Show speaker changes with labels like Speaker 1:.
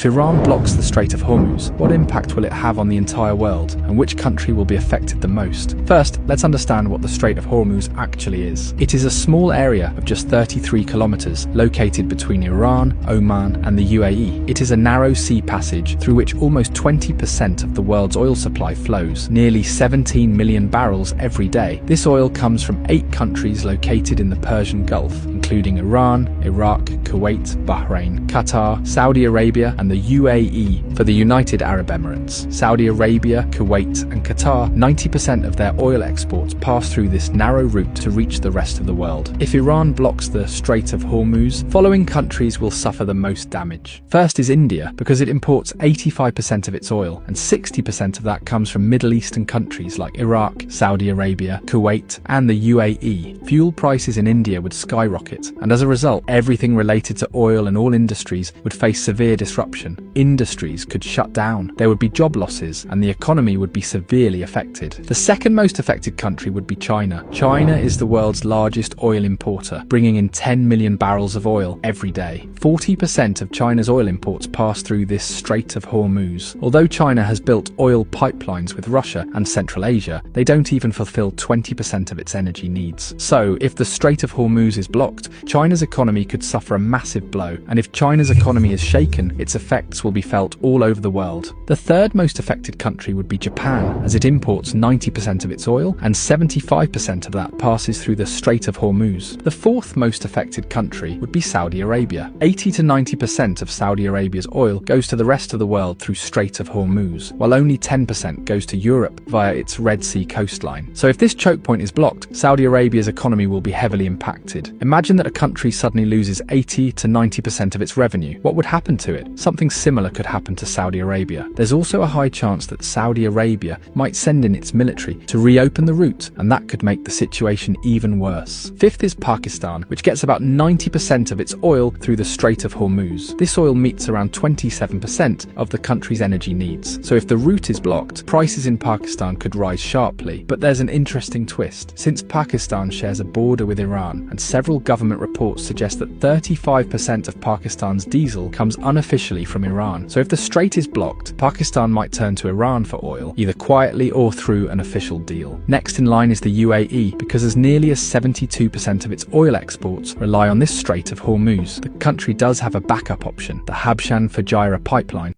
Speaker 1: If Iran blocks the Strait of Hormuz, what impact will it have on the entire world, and which country will be affected the most? First, let's understand what the Strait of Hormuz actually is. It is a small area of just 33 kilometers located between Iran, Oman, and the UAE. It is a narrow sea passage through which almost 20% of the world's oil supply flows, nearly 17 million barrels every day. This oil comes from 8 countries located in the Persian Gulf, including Iran, Iraq, Kuwait, Bahrain, Qatar, Saudi Arabia, and the UAE for the United Arab Emirates. Saudi Arabia, Kuwait, and Qatar, 90% of their oil exports pass through this narrow route to reach the rest of the world. If Iran blocks the Strait of Hormuz, following countries will suffer the most damage. First is India, because it imports 85% of its oil, and 60% of that comes from Middle Eastern countries like Iraq, Saudi Arabia, Kuwait, and the UAE. Fuel prices in India would skyrocket, and as a result, everything related to oil and all industries would face severe disruption. Industries could shut down, there would be job losses, and the economy would be severely affected. The second most affected country would be China. China is the world's largest oil importer, bringing in 10 million barrels of oil every day. 40% of China's oil imports pass through this Strait of Hormuz. Although China has built oil pipelines with Russia and Central Asia, they don't even fulfill 20% of its energy needs. So, if the Strait of Hormuz is blocked, China's economy could suffer a massive blow, and if China's economy is shaken, its effects will be felt all over the world. The third most affected country would be Japan, as it imports 90% of its oil, and 75% of that passes through the Strait of Hormuz. The fourth most affected country would be Saudi Arabia. 80 to 90% of Saudi Arabia's oil goes to the rest of the world through Strait of Hormuz, while only 10% goes to Europe via its Red Sea coastline. So if this choke point is blocked, Saudi Arabia's economy will be heavily impacted. Imagine that a country suddenly loses 80 to 90% of its revenue. What would happen to it? Something similar could happen to Saudi Arabia. There's also a high chance that Saudi Arabia might send in its military to reopen the route, and that could make the situation even worse. Fifth is Pakistan, which gets about 90% of its oil through the Strait of Hormuz. This oil meets around 27% of the country's energy needs. So if the route is blocked, prices in Pakistan could rise sharply. But there's an interesting twist. Since Pakistan shares a border with Iran, and several government reports suggest that 35% of Pakistan's diesel comes unofficially from Iran. So if the strait is blocked, Pakistan might turn to Iran for oil, either quietly or through an official deal. Next in line is the UAE, because as nearly as 72% of its oil exports rely on this Strait of Hormuz. The country does have a backup option, the Habshan-Fujairah pipeline,